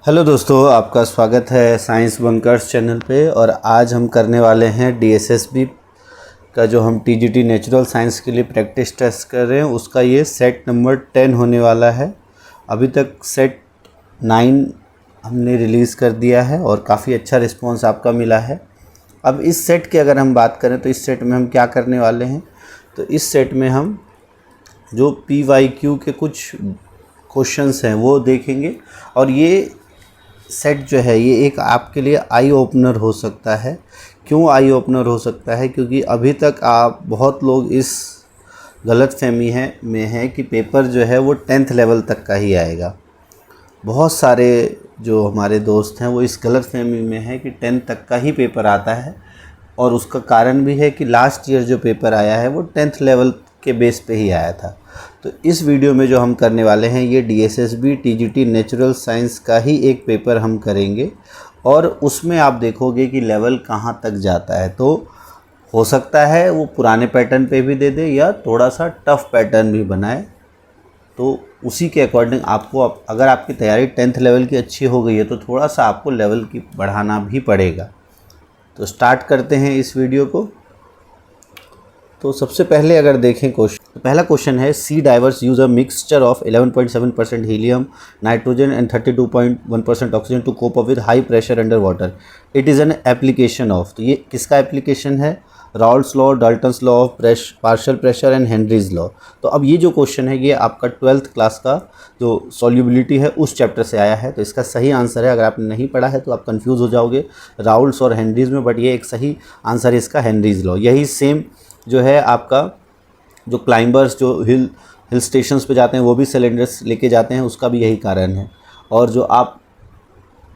Hello दोस्तों, आपका स्वागत है साइंस बंकर्स चैनल पे। और आज हम करने वाले हैं डीएसएसबी का जो हम टीजीटी नेचुरल साइंस के लिए प्रैक्टिस टेस्ट कर रहे हैं उसका ये सेट नंबर 10 होने वाला है। अभी तक सेट 9 हमने रिलीज़ कर दिया है और काफ़ी अच्छा रिस्पांस आपका मिला है। अब इस सेट की अगर हम बात करें तो इस सेट में हम क्या करने वाले हैं, तो इस सेट में हम जो PYQ के कुछ क्वेश्चंस हैं वो देखेंगे। और ये सेट जो है ये एक आपके लिए आई ओपनर हो सकता है। क्यों आई ओपनर हो सकता है? क्योंकि अभी तक आप बहुत लोग इस गलत फहमी में है कि पेपर जो है वो 10th लेवल तक का ही आएगा। बहुत सारे जो हमारे दोस्त हैं वो इस गलत फहमी में है कि 10th तक का ही पेपर आता है। और उसका कारण भी है कि लास्ट ईयर जो पेपर आया है वो 10th लेवल के बेस पे ही आया था। तो इस वीडियो में जो हम करने वाले हैं ये डीएसएसबी टीजीटी नेचुरल साइंस का ही एक पेपर हम करेंगे और उसमें आप देखोगे कि लेवल कहाँ तक जाता है। तो हो सकता है वो पुराने पैटर्न पे भी दे दे या थोड़ा सा टफ़ पैटर्न भी बनाए। तो उसी के अकॉर्डिंग आपको अगर आपकी तैयारी 10th लेवल की अच्छी हो गई है तो थोड़ा सा आपको लेवल की बढ़ाना भी पड़ेगा। तो स्टार्ट करते हैं इस वीडियो को। तो सबसे पहले अगर देखें क्वेश्चन, तो पहला क्वेश्चन है sea divers use a mixture of 11.7% helium, nitrogen and 32.1% oxygen to cope up with high pressure under water. It is an application of, तो ये किसका एप्लीकेशन है? Raoult's law, Dalton's law of partial pressure and Henry's law. तो अब ये जो question है ये आपका 12th क्लास का जो सॉल्युबिलिटी है उस चैप्टर से आया है। तो इसका सही आंसर है, अगर आपने नहीं पढ़ा है तो आप कंफ्यूज हो जाओगे राउल्ट्स और हेनरीज में, बट ये एक सही आंसर है इसका हेनरीज लॉ। यही सेम जो है आपका जो क्लाइंबर्स जो हिल स्टेशंस पे जाते हैं वो भी सिलेंडर्स लेके जाते हैं, उसका भी यही कारण है। और जो आप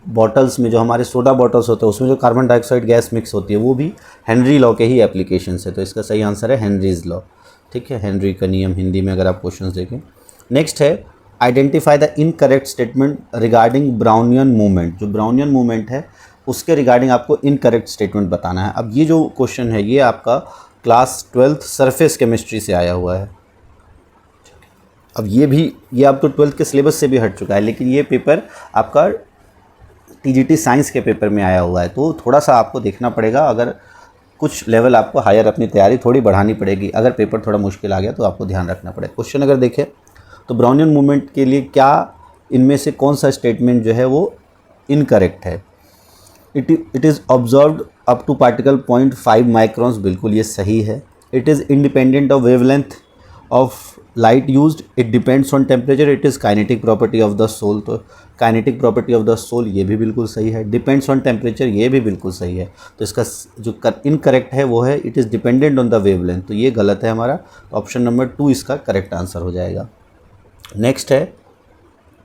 बॉटल्स में जो हमारे सोडा बॉटल्स होते हैं उसमें जो कार्बन डाइऑक्साइड गैस मिक्स होती है वो भी हेनरी लॉ के ही एप्लीकेशन है। तो इसका सही आंसर है हेनरीज लॉ। ठीक है, हेनरी का नियम हिंदी में अगर आप क्वेश्चन देखें। नेक्स्ट है identify the incorrect statement regarding Brownian movement. जो ब्राउनियन मूवमेंट है उसके रिगार्डिंग आपको इनकरेक्ट स्टेटमेंट बताना है। अब ये जो क्वेश्चन है ये आपका क्लास 12th सरफेस केमिस्ट्री से आया हुआ है। अब ये आप तो 12th के सिलेबस से भी हट चुका है, लेकिन ये पेपर आपका टीजीटी साइंस के पेपर में आया हुआ है। तो थोड़ा सा आपको देखना पड़ेगा, अगर कुछ लेवल आपको हायर अपनी तैयारी थोड़ी बढ़ानी पड़ेगी। अगर पेपर थोड़ा मुश्किल आ गया तो आपको ध्यान रखना पड़ेगा। क्वेश्चन अगर देखें तो ब्राउनियन मूवमेंट के लिए क्या इनमें से कौन सा स्टेटमेंट जो है वो इनकरेक्ट है? It is observed up to particle 0.5 microns, बिल्कुल ये सही है। It is independent of wavelength of light used, it depends on temperature, it is kinetic property of the sol. तो kinetic property of the sol ये भी बिल्कुल सही है। डिपेंड्स ऑन टेम्परेचर ये भी बिल्कुल सही है। तो इसका जो इनकरेक्ट है वो है it is dependent on the wavelength, तो ये गलत है हमारा। ऑप्शन नंबर 2 इसका करेक्ट आंसर हो जाएगा। नेक्स्ट है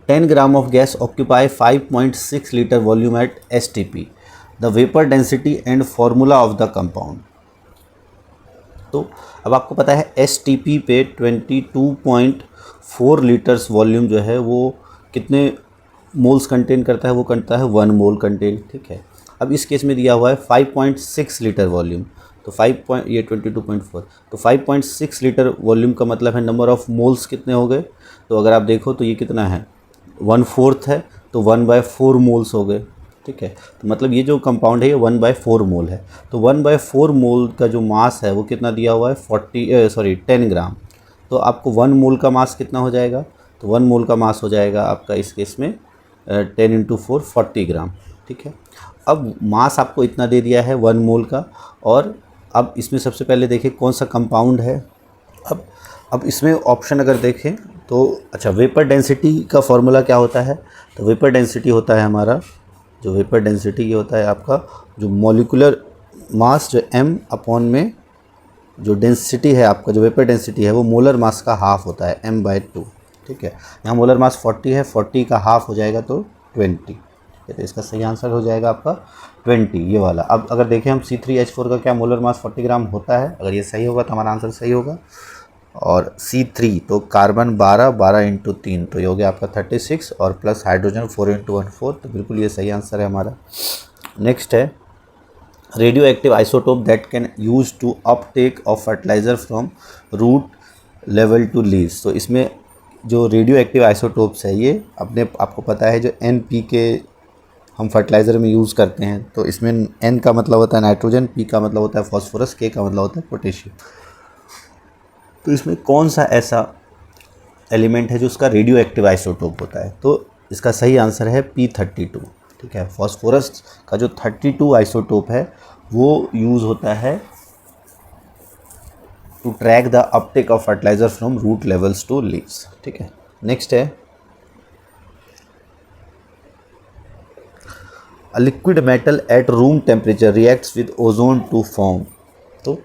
10 gram of gas occupy 5.6 litre volume at STP, the vapour density and formula of the compound. तो अब आपको पता है STP पे 22.4 लीटर्स वॉल्यूम जो है वो कितने मोल्स कंटेन करता है? वो करता है 1 मोल कंटेन। ठीक है, अब इस केस में दिया हुआ है 5.6 लीटर वॉल्यूम, तो 22.4, तो 5.6 लीटर वॉल्यूम का मतलब है नंबर ऑफ़ मोल्स कितने हो गए? तो अगर आप देखो तो ये कितना है, 1/4 है, तो 1/4 मोल्स हो गए। ठीक है, तो मतलब ये जो कंपाउंड है ये 1/4 मोल है। तो 1/4 मोल का जो मास है वो कितना दिया हुआ है 10 ग्राम। तो आपको 1 मोल का मास कितना हो जाएगा? तो 1 मोल का मास हो जाएगा आपका इस केस में 10 × 4 40 ग्राम। ठीक है, अब मास आपको इतना दे दिया है 1 मोल का। और अब इसमें सबसे पहले देखें कौन सा कंपाउंड है। अब इसमें ऑप्शन अगर देखें तो अच्छा, वेपर डेंसिटी का फॉर्मूला क्या होता है? तो वेपर डेंसिटी होता है हमारा, जो वेपर डेंसिटी ये होता है आपका जो मॉलिक्यूलर मास जो m/, में जो डेंसिटी है आपका, जो वेपर डेंसिटी है वो मोलर मास का हाफ होता है m/2। ठीक है, यहाँ मोलर मास 40 है, 40 का हाफ हो जाएगा तो 20। ठीक है, तो इसका सही आंसर हो जाएगा आपका 20 ये वाला। अब अगर देखें हम C3H4 का क्या मोलर मास 40 ग्राम होता है, अगर ये सही होगा तो हमारा आंसर सही होगा। और C3 तो कार्बन 12 × 3, तो ये हो गया आपका 36 और प्लस हाइड्रोजन 4 × 1 4, तो बिल्कुल ये सही आंसर है हमारा। नेक्स्ट है radioactive isotope that can use to uptake of fertilizer from root level to leaves. तो इसमें जो रेडियो एक्टिव आइसोटोप्स है ये आपको पता है जो NPK हम फर्टिलाइज़र में यूज़ करते हैं। तो इसमें N का मतलब होता है नाइट्रोजन, P का मतलब होता है फॉस्फोरस, K का मतलब होता है पोटेशियम। तो इसमें कौन सा ऐसा एलिमेंट है जो उसका रेडियो एक्टिव आइसोटोप होता है? तो इसका सही आंसर है P32। ठीक है, फॉस्फोरस का जो 32 आइसोटोप है वो यूज़ होता है to track the uptake of fertilizer from root levels to leaves. ठीक है, नेक्स्ट है a liquid metal at room temperature reacts with ozone to form. तो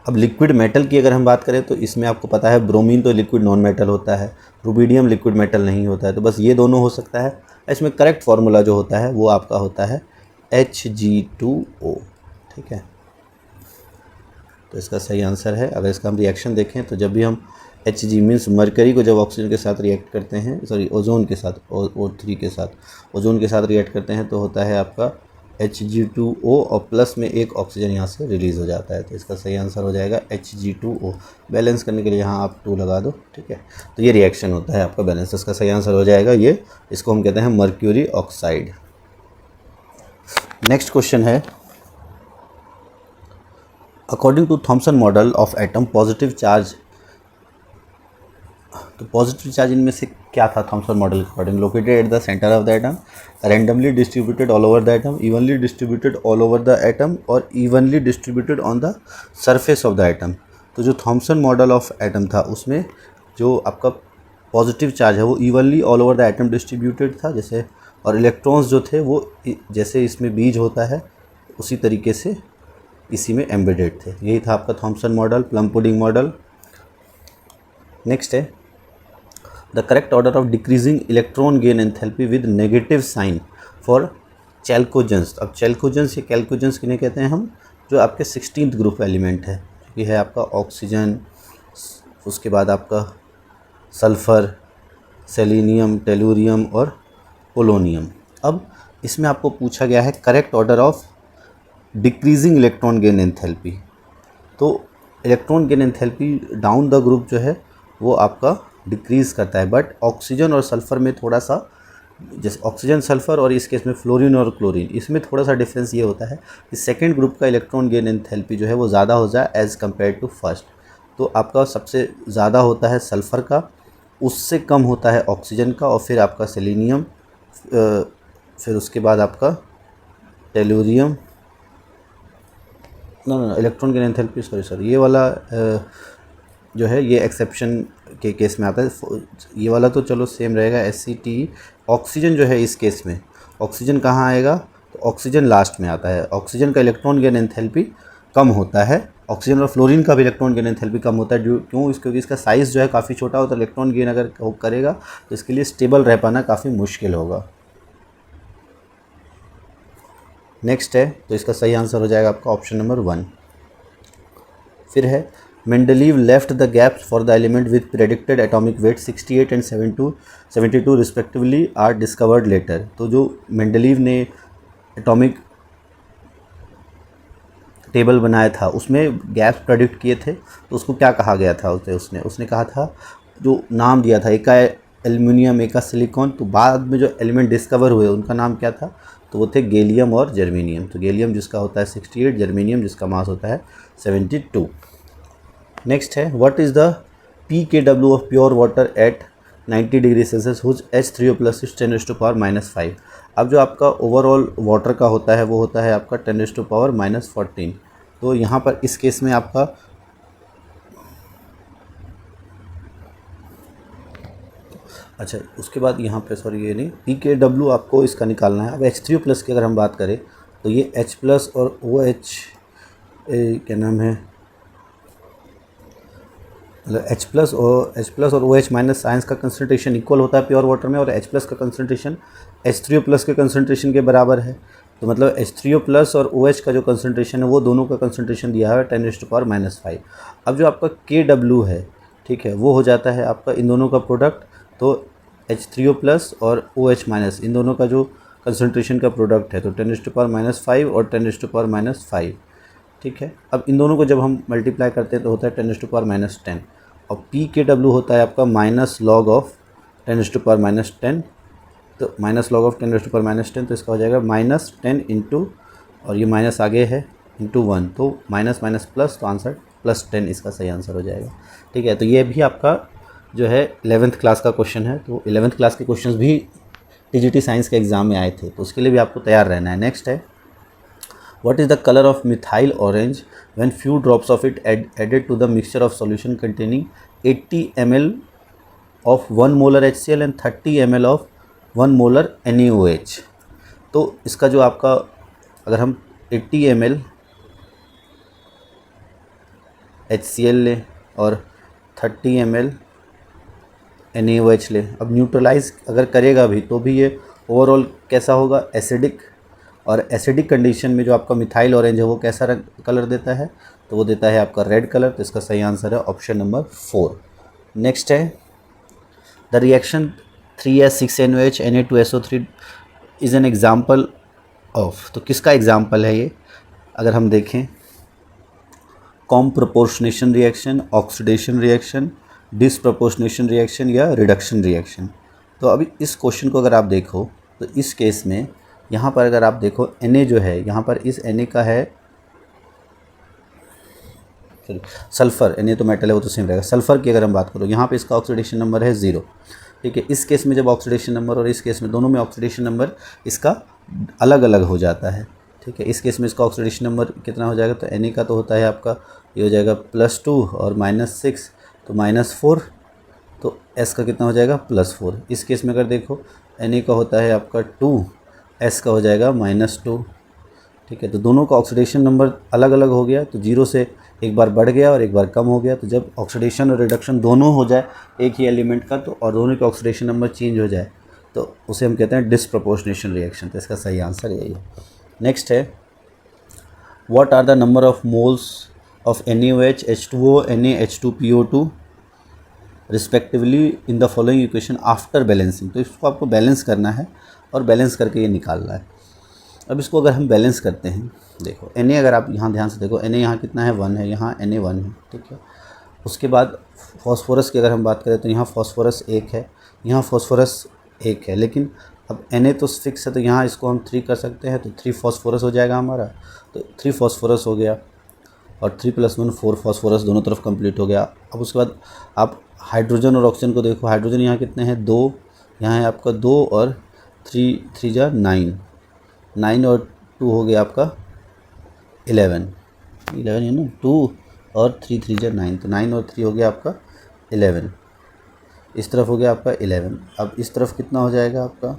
अब लिक्विड मेटल की अगर हम बात करें तो इसमें आपको पता है ब्रोमीन तो लिक्विड नॉन मेटल होता है, रुबिडियम लिक्विड मेटल नहीं होता है, तो बस ये दोनों हो सकता है। इसमें करेक्ट फार्मूला जो होता है वो आपका होता है Hg2O। ठीक है, तो इसका सही आंसर है। अगर इसका हम रिएक्शन देखें तो जब भी हम Hg मीन्स मरकरी को जब ऑक्सीजन के साथ रिएक्ट करते हैं, सॉरी ओजोन के साथ, O3 के साथ ओजोन के साथ रिएक्ट करते हैं तो होता है आपका Hg2O और प्लस में एक ऑक्सीजन यहाँ से रिलीज़ हो जाता है। तो इसका सही आंसर हो जाएगा Hg2O। बैलेंस करने के लिए यहाँ आप 2 लगा दो। ठीक है, तो ये रिएक्शन होता है आपका बैलेंस। इसका सही आंसर हो जाएगा ये, इसको हम कहते हैं मर्क्यूरी ऑक्साइड। नेक्स्ट क्वेश्चन है according to Thomson model of atom positive charge. तो पॉजिटिव चार्ज इनमें से क्या था थॉम्सन मॉडल के according? Located at the centre of the atom, randomly distributed all over the atom, evenly distributed all over the atom और evenly distributed on the surface of the atom. तो जो Thompson model of atom था उसमें जो आपका positive charge है वो evenly all over the atom distributed था जैसे, और इलेक्ट्रॉन्स जो थे वो जैसे इसमें बीज होता है उसी तरीके से इसी में एम्बेडेड थे। यही था आपका Thomson model, plum pudding model. Next है the correct order of decreasing electron gain enthalpy with negative sign for chalcogens. अब चैल्कोजेंस या कैल्कोजेंस किन्हें कहते हैं हम? जो आपके 16th ग्रुप एलिमेंट है, ये है आपका ऑक्सीजन, उसके बाद आपका सल्फ़र, सेलेनियम, टेलुरियम और पोलोनियम। अब इसमें आपको पूछा गया है correct order of decreasing electron gain enthalpy. तो electron gain enthalpy down the group जो है वो आपका डिक्रीज़ करता है, बट ऑक्सीजन और सल्फ़र में थोड़ा सा, जैसे ऑक्सीजन सल्फ़र और इस केस में फ्लोरीन और क्लोरीन, इसमें थोड़ा सा डिफरेंस ये होता है कि सेकेंड ग्रुप का इलेक्ट्रॉन गेन एंथैल्पी जो है वो ज़्यादा हो जाए एज़ कम्पेयर टू फर्स्ट। तो आपका सबसे ज़्यादा होता है सल्फ़र का, उससे कम होता है ऑक्सीजन का, और फिर आपका सेलेनियम, फिर उसके बाद आपका tellurium, no electron gain enthalpy sorry ये वाला जो है ये एक्सेप्शन के केस में आता है। ये वाला तो चलो सेम रहेगा SCT। ऑक्सीजन जो है इस केस में ऑक्सीजन कहाँ आएगा? तो ऑक्सीजन लास्ट में आता है। ऑक्सीजन का इलेक्ट्रॉन गेन एंथैल्पी कम होता है, ऑक्सीजन और फ्लोरीन का भी इलेक्ट्रॉन गेन एंथैल्पी कम होता है। क्यों? क्योंकि इसका साइज़ जो है काफ़ी छोटा होता है, इलेक्ट्रॉन गेन अगर करेगा तो इसके लिए स्टेबल रह पाना काफ़ी मुश्किल होगा। नेक्स्ट है, तो इसका सही आंसर हो जाएगा आपका ऑप्शन नंबर 1। फिर है Mendeleev left the gaps for the element with predicted atomic weight 68 and 72 respectively are discovered later. तो जो मेंडलीव ने एटॉमिक टेबल बनाया था उसमें गैप्स प्रेडिक्ट किए थे, तो उसको क्या कहा गया था? उसने कहा था, जो नाम दिया था, एक का एल्युमिनियम, एक का सिलिकॉन। तो बाद में जो एलिमेंट डिस्कवर हुए उनका नाम क्या था? तो वो थे गैलियम और जर्मेनियम। तो गैलियम जिसका होता है 68, जर्मेनियम जिसका मास होता है 72। नेक्स्ट है what is the pKw of pure water at 90 degree Celsius whose H3O plus is 10⁻⁵। अब जो आपका ओवरऑल वाटर का होता है वो होता है आपका 10⁻⁻14। तो यहाँ पर इस केस में आपका अच्छा, उसके बाद यहाँ पे सॉरी ये नहीं, pKw आपको इसका निकालना है। अब H3O प्लस की अगर हम बात करें तो ये H प्लस और OH क्या नाम है, मतलब H प्लस और OH माइनस साइंस का कंसनट्रेशन इक्वल होता है प्योर वाटर में, और H प्लस का कंसनट्रेशन H3O प्लस के कंसनट्रेशन के बराबर है। तो मतलब H3O प्लस और OH का जो कंसनट्रेशन है वो दोनों का कंसनट्रेशन दिया है 10⁻⁵। अब जो आपका KW है, ठीक है, वो हो जाता है आपका इन दोनों का प्रोडक्ट। तो H3O प्लस और OH माइनस इन दोनों का जो कंसनट्रेशन का प्रोडक्ट है तो 10⁻⁵ और 10⁻⁵। ठीक है, अब इन दोनों को जब हम मल्टीप्लाई करते हैं तो होता है 10⁻⁻10, और pKw होता है आपका माइनस लॉग ऑफ 10⁻⁻10 तो माइनस लॉग ऑफ 10⁻⁻10, तो इसका हो जाएगा -10 इंटू, और ये माइनस आगे है, इंटू 1, तो माइनस माइनस प्लस, तो आंसर +10 इसका सही आंसर हो जाएगा। ठीक है, तो ये भी आपका जो है 11th क्लास का क्वेश्चन है। तो 11th क्लास के क्वेश्चंस भी टीजीटी साइंस के एग्ज़ाम में आए थे, तो उसके लिए भी आपको तैयार रहना है। नेक्स्ट है, what is the colour of methyl orange when few drops of it added to the mixture of solution containing 80 ml of 1 molar HCl and 30 ml of 1 molar NaOH। तो इसका जो आपका, अगर हम 80 ml HCl लें और 30 ml NaOH लें, अब न्यूट्रलाइज अगर करेगा भी तो भी ये ओवरऑल कैसा होगा, एसिडिक, और एसिडिक कंडीशन में जो आपका मिथाइल ऑरेंज है वो कैसा कलर देता है, तो वो देता है आपका रेड कलर। तो इसका सही आंसर है ऑप्शन नंबर 4। नेक्स्ट है, the reaction 3S6NOH Na2SO3 is an example of, तो किसका एग्जाम्पल है ये, अगर हम देखें, comproportionation reaction, oxidation reaction, disproportionation reaction या रिडक्शन रिएक्शन। तो अभी इस क्वेश्चन को अगर आप देखो तो इस केस में यहाँ पर अगर आप देखो Na जो है, यहाँ पर इस Na का है सल्फ़र, Na तो मेटल है वो तो सेम रहेगा। सल्फ़र की अगर हम बात करो, यहाँ पे इसका ऑक्सीडेशन नंबर है 0। ठीक है, इस केस में जब ऑक्सीडेशन नंबर और इस केस में, दोनों में ऑक्सीडेशन नंबर इसका अलग अलग हो जाता है। ठीक है, इस केस में इसका ऑक्सीडेशन नंबर कितना हो जाएगा, तो Na का तो होता है आपका, ये हो जाएगा +2 और -6, तो -4, तो S का कितना हो जाएगा, +4। इस केस में अगर देखो Na का होता है आपका 2, S का हो जाएगा -2। ठीक है, तो दोनों का ऑक्सीडेशन नंबर अलग अलग हो गया, तो 0 से एक बार बढ़ गया और एक बार कम हो गया। तो जब ऑक्सीडेशन और रिडक्शन दोनों हो जाए एक ही एलिमेंट का, तो और दोनों के ऑक्सीडेशन नंबर चेंज हो जाए, तो उसे हम कहते हैं डिसप्रपोर्शनेशन रिएक्शन। तो इसका सही आंसर यही है। नेक्स्ट है, what are the number of moles of NaOH, H2O, Na, H2PO2 respectively in the following equation after balancing. तो इसको आपको बैलेंस करना है और बैलेंस करके ये निकालना है। अब इसको अगर हम बैलेंस करते हैं, देखो Na अगर आप यहाँ ध्यान से देखो, Na यहाँ कितना है, 1 है, यहाँ Na 1 है। ठीक है, उसके बाद फॉस्फोरस की अगर हम बात करें तो यहाँ फॉस्फोरस 1 है, यहाँ फॉस्फोरस 1 है, लेकिन अब Na तो फिक्स है, तो यहाँ इसको हम 3 कर सकते हैं, तो 3 फॉस्फोरस हो जाएगा हमारा। तो 3 फॉस्फोरस हो गया, और 3 + 1 4 फॉस्फोरस दोनों तरफ कंप्लीट हो गया। अब उसके बाद आप हाइड्रोजन और ऑक्सीजन को देखो, हाइड्रोजन यहाँ कितने हैं, 2, यहाँ है आपका 2 और 3 जा 9, 9 और 2 हो गया आपका 11 है ना, 2 और 3 जा 9, तो 9 और 3 हो गया आपका 11। इस तरफ हो गया आपका 11। अब इस तरफ कितना हो जाएगा आपका,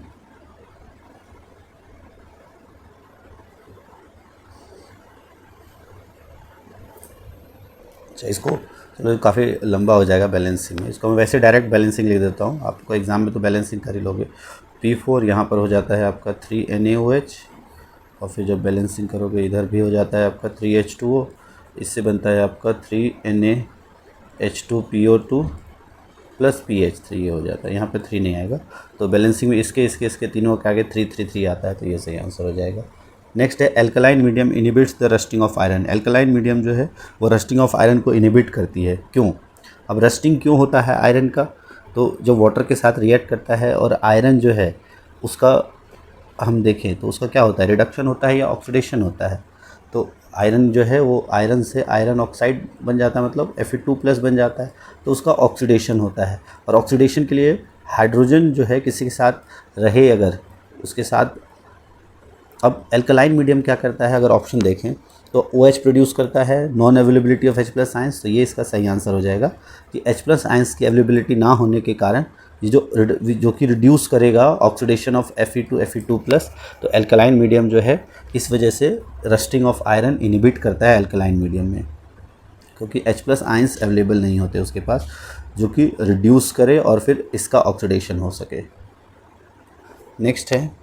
अच्छा इसको चलो काफ़ी लंबा हो जाएगा बैलेंसिंग में, इसको मैं वैसे डायरेक्ट बैलेंसिंग लिख देता हूँ। आपको एग्ज़ाम में तो बैलेंसिंग कर ही लोगे। P4 यहाँ पर हो जाता है आपका 3 NaOH, और फिर जब बैलेंसिंग करोगे इधर भी हो जाता है आपका 3 H2O, इससे बनता है आपका 3 NaH2PO2 + PH3, ये हो जाता है। यहाँ पे 3 नहीं आएगा, तो बैलेंसिंग में इसके तीनों के आगे 3 3 3 आता है, तो ये सही आंसर हो जाएगा। नेक्स्ट है, alkaline medium inhibits the rusting of iron. Alkaline medium जो है वो रस्टिंग ऑफ आयरन को इनहिबिट करती है, क्यों? अब रस्टिंग क्यों होता है आयरन का, तो जो वाटर के साथ रिएक्ट करता है और आयरन जो है उसका हम देखें तो उसका क्या होता है, रिडक्शन होता है या ऑक्सीडेशन होता है। तो आयरन जो है वो आयरन से आयरन ऑक्साइड बन जाता है, मतलब Fe2+ बन जाता है, तो उसका ऑक्सीडेशन होता है। और ऑक्सीडेशन के लिए हाइड्रोजन जो है किसी के साथ रहे अगर उसके साथ, अब एल्कलाइन मीडियम क्या करता है, अगर ऑप्शन देखें तो OH प्रोड्यूस करता है, non availability of H+ ions, तो ये इसका सही आंसर हो जाएगा कि H+ आयंस की अवेलेबिलिटी ना होने के कारण ये जो कि रिड्यूस करेगा ऑक्सीडेशन ऑफ Fe2+, तो एल्कलाइन मीडियम जो है इस वजह से रस्टिंग ऑफ आयरन इनहिबिट करता है एल्कलाइन मीडियम में, क्योंकि H+ आयंस अवेलेबल नहीं होते उसके पास जो कि रिड्यूस करे और फिर इसका ऑक्सीडेशन हो सके। नेक्स्ट है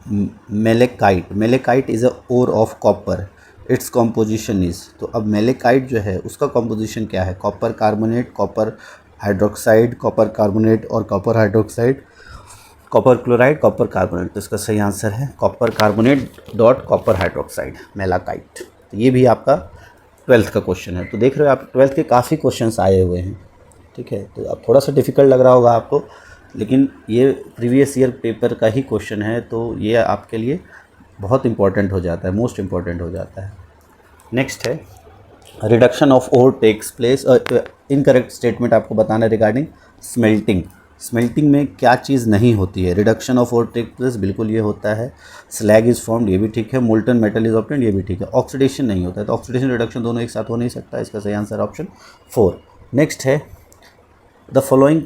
malachite. Malachite is a ore of copper, its composition is, तो अब मेलेकाइट जो है उसका कॉम्पोजिशन क्या है, copper carbonate, copper hydroxide, copper carbonate और copper hydroxide, copper chloride, copper carbonate. तो इसका सही आंसर है copper carbonate dot copper hydroxide, malachite. तो ये भी आपका 12th का क्वेश्चन है। तो देख रहे हो आप 12th के काफ़ी क्वेश्चंस आए हुए हैं। ठीक है। तो अब थोड़ा सा डिफ़िकल्ट लग रहा होगा आपको, लेकिन ये प्रीवियस ईयर पेपर का ही क्वेश्चन है, तो ये आपके लिए बहुत इंपॉर्टेंट हो जाता है, मोस्ट इम्पॉर्टेंट हो जाता है। नेक्स्ट है reduction of ore takes place. Incorrect statement आपको बताना है रिगार्डिंग स्मेल्टिंग। स्मेल्टिंग में क्या चीज़ नहीं होती है? Reduction of ore takes place, बिल्कुल ये होता है। स्लैग इज़ फॉर्म्ड, ये भी ठीक है। मोल्टन मेटल इज ऑब्टेन्ड, ये भी ठीक है। ऑक्सीडेशन नहीं होता है, तो ऑक्सीडेशन रिडक्शन दोनों एक साथ हो नहीं सकता। इसका सही आंसर ऑप्शन 4। नेक्स्ट है द फॉलोइंग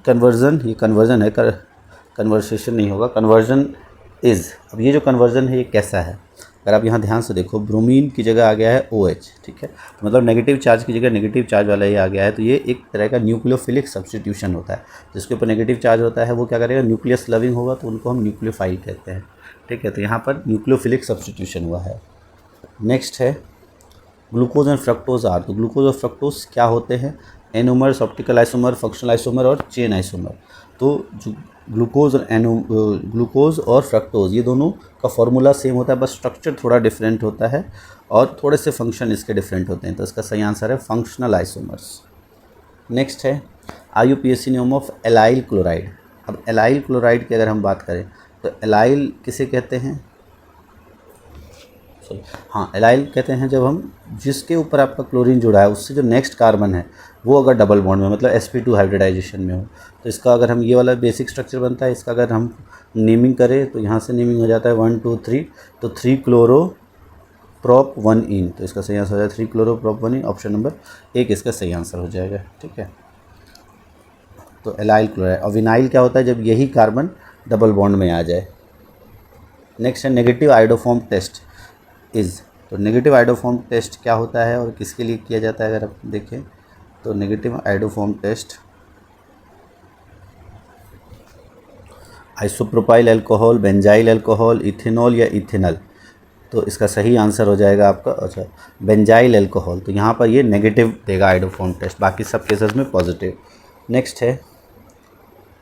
कन्वर्जन, ये कन्वर्जन है, कन्वर्सेशन नहीं होगा, कन्वर्जन इज़। अब ये जो कन्वर्जन है ये कैसा है? अगर आप यहाँ ध्यान से देखो, ब्रोमीन की जगह आ गया है OH, ठीक है, तो मतलब नेगेटिव चार्ज की जगह नेगेटिव चार्ज वाला ये आ गया है, तो ये एक तरह का न्यूक्लियोफिलिक सब्स्टिट्यूशन होता है। जिसके ऊपर नेगेटिव चार्ज होता है वो क्या करेगा, न्यूक्लियस लविंग होगा, तो उनको हम न्यूक्लियोफाइल कहते हैं, ठीक है। तो यहाँ पर न्यूक्लियोफिलिक सब्स्टिट्यूशन हुआ है। नेक्स्ट है ग्लूकोज एंड फ्रक्टोज आर। तो ग्लूकोज और फ्रक्टोज क्या होते हैं? Anomers, optical isomer, functional isomer और चेन आइसोमर। तो जो ग्लूकोज और फ्रक्टोज ये दोनों का फॉर्मूला सेम होता है, बस स्ट्रक्चर थोड़ा डिफरेंट होता है और थोड़े से फंक्शन इसके डिफरेंट होते हैं। तो इसका सही आंसर है फंक्शनल आइसोमर्स। नेक्स्ट है IUPAC name of allyl chloride. अब एलाइल क्लोराइड की अगर हम बात करें तो एलाइल किसे कहते हैं? हाँ, एलाइल कहते हैं जब हम जिसके ऊपर आपका क्लोरीन जुड़ा है उससे जो नेक्स्ट कार्बन है वो अगर डबल बॉन्ड में, मतलब sp2 हाइब्रिडाइजेशन में हो। तो इसका अगर हम ये वाला बेसिक स्ट्रक्चर बनता है, इसका अगर हम नेमिंग करें तो यहाँ से नेमिंग हो जाता है 1 2 3, तो 3 क्लोरो प्रॉप 1 इन। तो इसका सही आंसर हो जाएगा 3 क्लोरो प्रॉप 1 इन। ऑप्शन नंबर 1 इसका सही आंसर हो जाएगा, ठीक है। तो एलाइल क्लोराइड। और विनाइल क्या होता है? जब यही कार्बन डबल बॉन्ड में आ जाए। नेक्स्ट है नेगेटिव आयोडोफॉर्म टेस्ट इज़। तो नेगेटिव आयोडोफॉर्म टेस्ट क्या होता है और किसके लिए किया जाता है? अगर आप देखें तो negative iodoform test isopropyl alcohol, benzyl alcohol, ethanol या इथेनॉल। तो इसका सही आंसर हो जाएगा आपका, अच्छा, बेंजाइल अल्कोहल। तो यहाँ पर ये नेगेटिव देगा आयोडोफॉर्म टेस्ट, बाकी सब केसेस में पॉजिटिव। नेक्स्ट है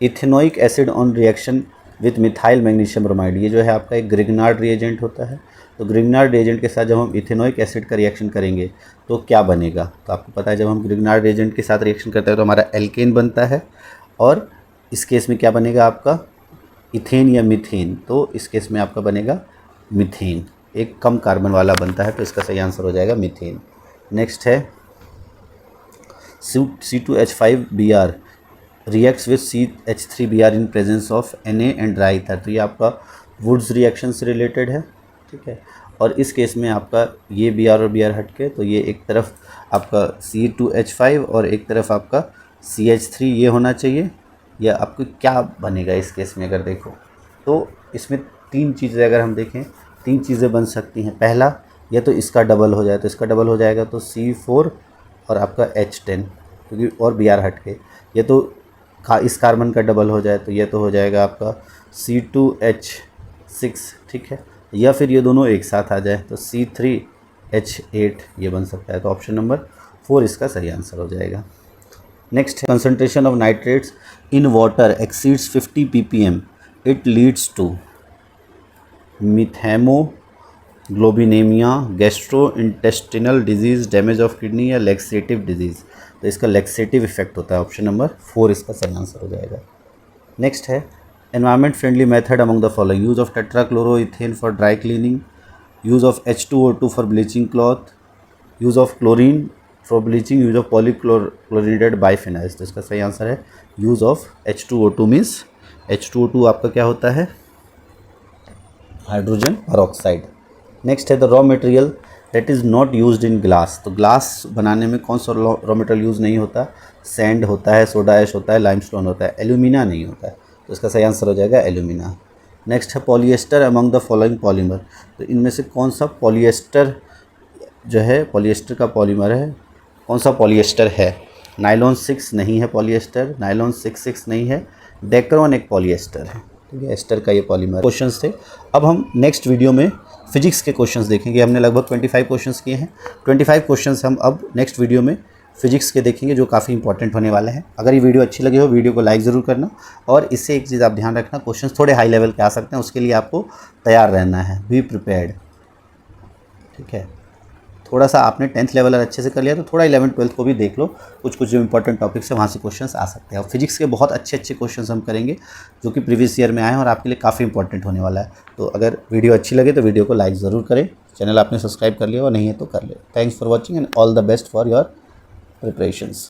ethanoic acid on reaction with methyl magnesium bromide. ये जो है आपका एक ग्रिग्नार्ड रिएजेंट होता है। तो ग्रिग्नार्ड रिएजेंट के साथ जब हम इथेनोइक एसिड का रिएक्शन करेंगे तो क्या बनेगा? तो आपको पता है जब हम ग्रिग्नार्ड रिएजेंट के साथ रिएक्शन करते हैं तो हमारा एल्केन बनता है, और इस केस में क्या बनेगा आपका, इथेन या मीथेन। तो इस केस में आपका बनेगा मीथेन, एक कम कार्बन वाला बनता है, तो इसका सही आंसर हो जाएगा मीथेन। नेक्स्ट है C2H5Br reacts with CH3Br in presence of Na and dry ether. तो ये आपका वुड्स रिएक्शन से रिलेटेड है, ठीक है। और इस केस में आपका ये Br और Br हट के, तो ये एक तरफ आपका C2H5 और एक तरफ आपका CH3 ये होना चाहिए। या आपको क्या बनेगा इस केस में? अगर देखो तो इसमें 3 चीज़ें अगर हम देखें, 3 चीज़ें बन सकती हैं। पहला, या तो इसका डबल हो जाए, तो इसका डबल हो जाएगा तो C4 और आपका H10, क्योंकि और Br हट के। ये तो इस कार्बन का डबल हो जाए तो ये तो हो जाएगा आपका C2H6, ठीक है। या फिर ये दोनों एक साथ आ जाए तो C3H8 ये बन सकता है। तो ऑप्शन नंबर 4 इसका सही आंसर हो जाएगा। नेक्स्ट है concentration of nitrates in water exceeds 50 ppm, it leads to methemoglobinemia, gastrointestinal disease, damage of kidney या लैक्सेटिव डिजीज़। तो इसका लैक्सेटिव इफेक्ट होता है। ऑप्शन नंबर 4 इसका सही आंसर हो जाएगा। नेक्स्ट है environment friendly method among the following, use of tetrachloroethene for dry cleaning, use of H2O2 for bleaching cloth, use of chlorine for bleaching, use of polychlorinated biphenyls. तो इसका सही answer है use of H2O2 means H2O2 आपका क्या होता है, hydrogen peroxide. Next है the raw material that is not used in glass. तो ग्लास बनाने में कौन सा रॉ मटेरियल यूज़ नहीं होता? सैंड होता है, सोडा ऐश होता है, लाइमस्टोन होता है, एल्यूमिना नहीं होता है। तो इसका सही आंसर हो जाएगा एल्यूमिना। नेक्स्ट है polyester among the following polymer. तो इनमें से कौन सा पॉलिएस्टर जो है, पॉलिएस्टर का पॉलीमर है, कौन सा पॉलिएस्टर है? नायलॉन 6 नहीं है पॉलिएस्टर, नायलॉन 6 नहीं है, डेक्रॉन एक पॉलिएस्टर है, ठीक है। एस्टर का ये पॉलीमर। क्वेश्चंस थे। अब हम नेक्स्ट वीडियो में फिजिक्स के क्वेश्चंस देखेंगे। हमने लगभग 25 क्वेश्चंस किए हैं। 25 क्वेश्चंस हम अब नेक्स्ट वीडियो में फिजिक्स के देखेंगे, जो काफ़ी इंपॉर्टेंट होने वाले हैं। अगर ये वीडियो अच्छी लगी हो, वीडियो को लाइक ज़रूर करना, और इससे एक चीज़ आप ध्यान रखना, क्वेश्चंस थोड़े हाई लेवल के आ सकते हैं, उसके लिए आपको तैयार रहना है, बी प्रिपेयर्ड, ठीक है। थोड़ा सा आपने 10th लेवल अच्छे से कर लिया तो थोड़ा 11th 12th को भी देख लो, कुछ कुछ जो इंपॉर्टेंट टॉपिक्स है वहाँ से क्वेश्चंस आ सकते हैं। और फिजिक्स के बहुत अच्छे अच्छे क्वेश्चंस हम करेंगे जो कि प्रीवियस ईयर में आए हैं और आपके लिए काफ़ी इंपॉर्टेंट होने वाला है। तो अगर वीडियो अच्छी लगे तो वीडियो को लाइक ज़रूर करें, चैनल आपने सब्सक्राइब कर लिया और नहीं है तो कर ले। Thanks for watching and all the best for your preparations.